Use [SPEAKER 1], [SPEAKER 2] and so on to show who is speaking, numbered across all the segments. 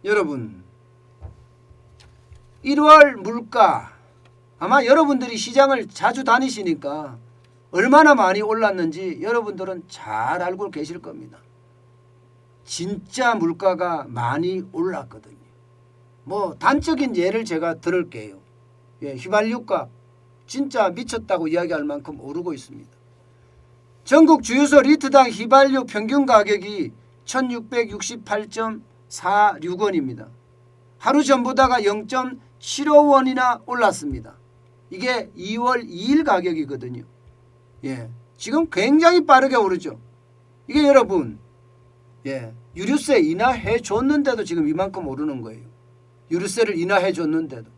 [SPEAKER 1] 여러분 1월 물가 아마 여러분들이 시장을 자주 다니시니까 얼마나 많이 올랐는지 여러분들은 잘 알고 계실 겁니다. 진짜 물가가 많이 올랐거든요. 뭐 단적인 예를 제가 들을게요. 휘발유값 진짜 미쳤다고 이야기할 만큼 오르고 있습니다. 전국 주유소 리터당 휘발유 평균 가격이 1668.46원입니다. 하루 전보다가 0.75원이나 올랐습니다. 이게 2월 2일 가격이거든요. 지금 굉장히 빠르게 오르죠. 이게 여러분 유류세 인하해 줬는데도 지금 이만큼 오르는 거예요. 유류세를 인하해 줬는데도.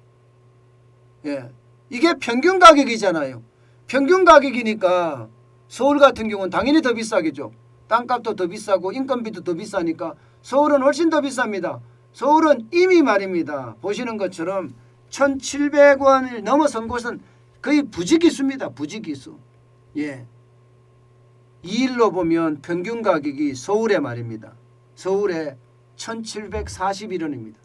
[SPEAKER 1] 이게 평균 가격이잖아요. 평균 가격이니까 서울 같은 경우는 당연히 더 비싸겠죠. 땅값도 더 비싸고 인건비도 더 비싸니까 서울은 훨씬 더 비쌉니다. 서울은 이미 말입니다. 보시는 것처럼 1,700원을 넘어선 곳은 거의 부지기수입니다. 부지기수. 2일로 보면 평균 가격이 서울에 말입니다. 서울에 1,741원입니다.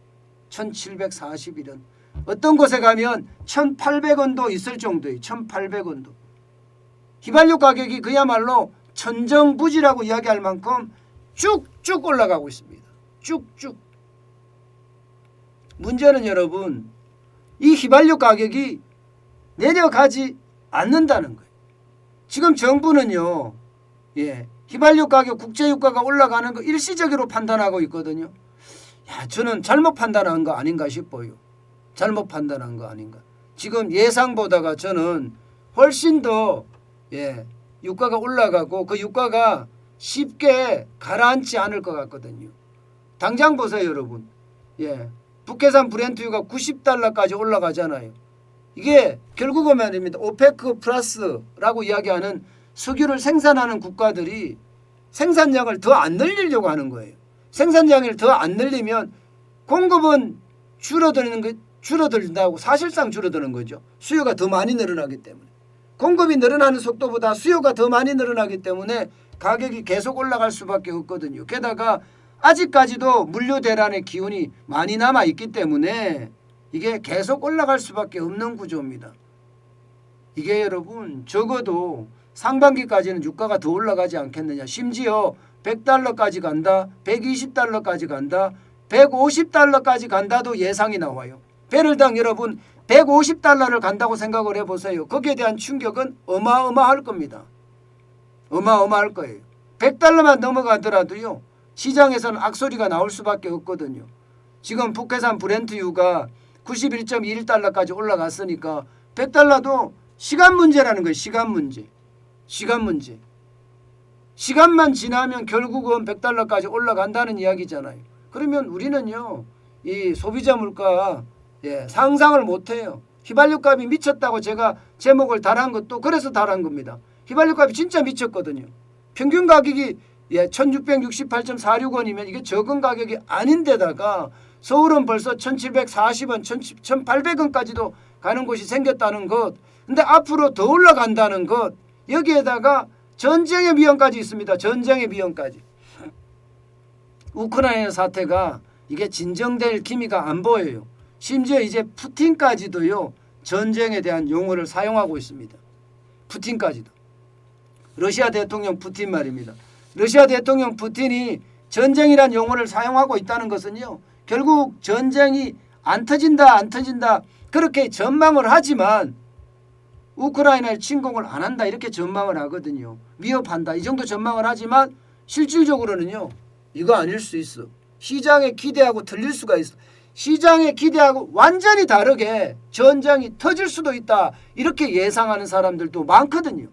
[SPEAKER 1] 1,741원. 어떤 곳에 가면 1,800원도 있을 정도예요. 1,800원도. 휘발유 가격이 그야말로 천정부지라고 이야기할 만큼 쭉쭉 올라가고 있습니다. 쭉쭉. 문제는 여러분 이 휘발유 가격이 내려가지 않는다는 거예요. 지금 정부는요. 휘발유 가격 국제유가가 올라가는 거 일시적으로 판단하고 있거든요. 저는 잘못 판단한 거 아닌가 싶어요. 잘못 판단한 거 아닌가. 지금 예상보다가 저는 훨씬 더 유가가 올라가고 그 유가가 쉽게 가라앉지 않을 것 같거든요. 당장 보세요 여러분. 북해산 브렌트유가 90달러까지 올라가잖아요. 이게 결국은 말입니다. 오페크 플러스라고 이야기하는 석유를 생산하는 국가들이 생산량을 더 안 늘리려고 하는 거예요. 생산량을 더 안 늘리면 공급은 줄어든다고 사실상 줄어드는 거죠. 수요가 더 많이 늘어나기 때문에. 공급이 늘어나는 속도보다 수요가 더 많이 늘어나기 때문에 가격이 계속 올라갈 수밖에 없거든요. 게다가 아직까지도 물류 대란의 기운이 많이 남아있기 때문에 이게 계속 올라갈 수밖에 없는 구조입니다. 이게 여러분 적어도 상반기까지는 유가가 더 올라가지 않겠느냐. 심지어 100달러까지 간다. 120달러까지 간다. 150달러까지 간다도 예상이 나와요. 배럴당 여러분 150달러를 간다고 생각을 해보세요. 거기에 대한 충격은 어마어마할 겁니다. 어마어마할 거예요. 100달러만 넘어가더라도요. 시장에서는 악소리가 나올 수밖에 없거든요. 지금 북해산 브렌트유가 91.21달러까지 올라갔으니까 100달러도 시간 문제라는 거예요. 시간 문제. 시간 문제. 시간만 지나면 결국은 100달러까지 올라간다는 이야기잖아요. 그러면 우리는요. 이 소비자 물가 상상을 못해요. 휘발유 값이 미쳤다고 제가 제목을 달한 것도 그래서 달한 겁니다. 휘발유 값이 진짜 미쳤거든요. 평균 가격이 1668.46원이면 이게 적은 가격이 아닌데다가 서울은 벌써 1740원, 1800원까지도 가는 곳이 생겼다는 것. 근데 앞으로 더 올라간다는 것. 여기에다가 전쟁의 위험까지 있습니다. 전쟁의 위험까지. 우크라이나 사태가 이게 진정될 기미가 안 보여요. 심지어 이제 푸틴까지도요. 전쟁에 대한 용어를 사용하고 있습니다. 푸틴까지도. 러시아 대통령 푸틴 말입니다. 러시아 대통령 푸틴이 전쟁이란 용어를 사용하고 있다는 것은요. 결국 전쟁이 안 터진다 그렇게 전망을 하지만 우크라이나에 침공을 안 한다 이렇게 전망을 하거든요. 위협한다 이 정도 전망을 하지만 실질적으로는요. 이거 아닐 수 있어. 시장에 기대하고 틀릴 수가 있어. 시장에 기대하고 완전히 다르게 전쟁이 터질 수도 있다 이렇게 예상하는 사람들도 많거든요.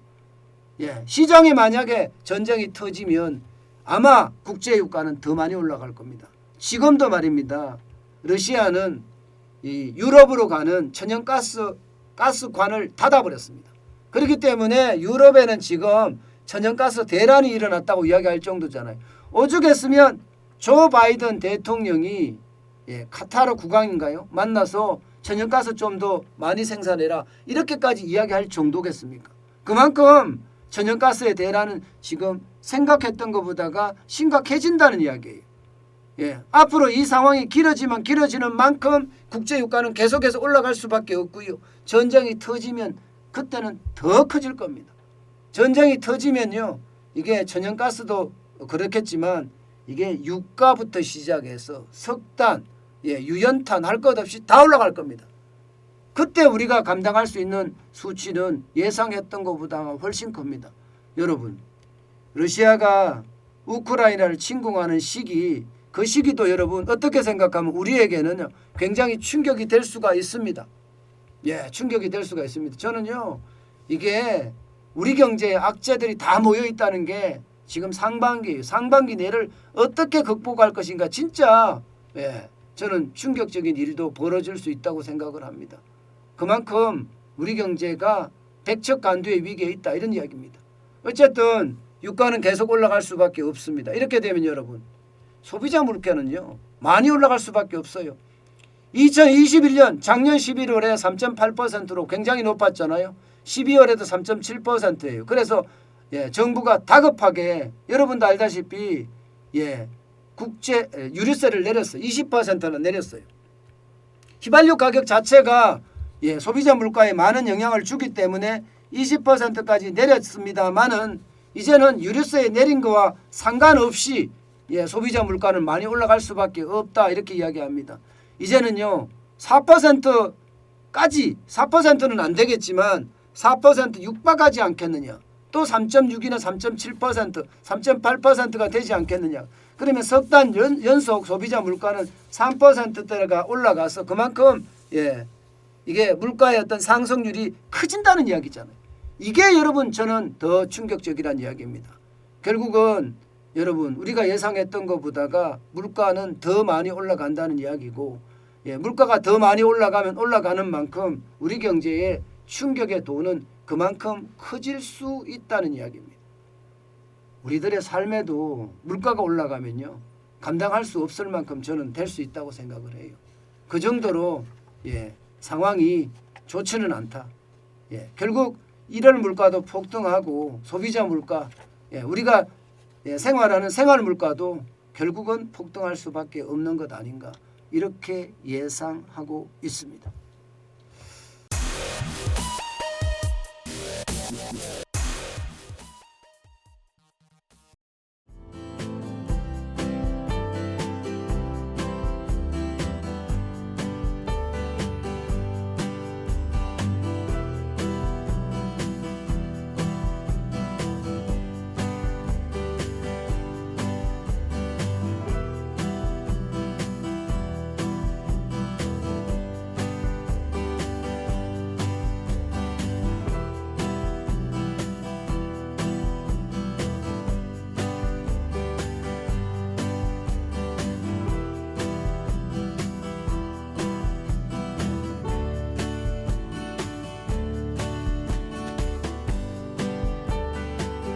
[SPEAKER 1] 시장에 만약에 전쟁이 터지면 아마 국제유가는 더 많이 올라갈 겁니다. 지금도 말입니다. 러시아는 이 유럽으로 가는 가스관을 닫아버렸습니다. 그렇기 때문에 유럽에는 지금 천연가스 대란이 일어났다고 이야기할 정도잖아요. 오죽했으면 조 바이든 대통령이 카타르 국왕인가요? 만나서 천연가스 좀 더 많이 생산해라 이렇게까지 이야기할 정도겠습니까? 그만큼 천연가스의 대란은 지금 생각했던 것보다가 심각해진다는 이야기예요. 앞으로 이 상황이 길어지면 길어지는 만큼 국제 유가는 계속해서 올라갈 수밖에 없고요. 전쟁이 터지면 그때는 더 커질 겁니다. 전쟁이 터지면요, 이게 천연가스도 그렇겠지만 이게 유가부터 시작해서 석탄, 유연탄 할 것 없이 다 올라갈 겁니다. 그때 우리가 감당할 수 있는 수치는 예상했던 것보다 훨씬 큽니다. 여러분, 러시아가 우크라이나를 침공하는 시기, 그 시기도 여러분 어떻게 생각하면 우리에게는 굉장히 충격이 될 수가 있습니다. 충격이 될 수가 있습니다. 저는요, 이게 우리 경제에 악재들이 다 모여 있다는 게 지금 상반기예요. 상반기 내를 어떻게 극복할 것인가, 진짜 저는 충격적인 일도 벌어질 수 있다고 생각을 합니다. 그만큼 우리 경제가 백척간두의 위기에 있다, 이런 이야기입니다. 어쨌든 유가는 계속 올라갈 수밖에 없습니다. 이렇게 되면 여러분, 소비자 물가는요 많이 올라갈 수밖에 없어요. 2021년 작년 11월에 3.8%로 굉장히 높았잖아요. 12월에도 3.7%예요. 그래서 정부가 다급하게, 여러분도 알다시피 국제 유류세를 내렸어요. 20%는 내렸어요. 휘발유 가격 자체가 소비자 물가에 많은 영향을 주기 때문에 20%까지 내렸습니다만은 이제는 유류세 내린 거와 상관없이 소비자 물가는 많이 올라갈 수밖에 없다, 이렇게 이야기합니다. 이제는요 4%까지, 4%는 안 되겠지만 4% 육박하지 않겠느냐, 또 3.6이나 3.7%, 3.8%가 되지 않겠느냐. 그러면 석 달 연속 소비자 물가는 3%대가 올라가서 그만큼 이게 물가의 어떤 상승률이 커진다는 이야기잖아요. 이게 여러분 저는 더 충격적이라는 이야기입니다. 결국은 여러분 우리가 예상했던 것보다가 물가는 더 많이 올라간다는 이야기고, 물가가 더 많이 올라가면 올라가는 만큼 우리 경제에 충격의 도는 그만큼 커질 수 있다는 이야기입니다. 우리들의 삶에도 물가가 올라가면요 감당할 수 없을 만큼 저는 될 수 있다고 생각을 해요. 그 정도로 상황이 좋지는 않다. 결국 일월 물가도 폭등하고 소비자 물가, 우리가 생활하는 생활 물가도 결국은 폭등할 수밖에 없는 것 아닌가, 이렇게 예상하고 있습니다.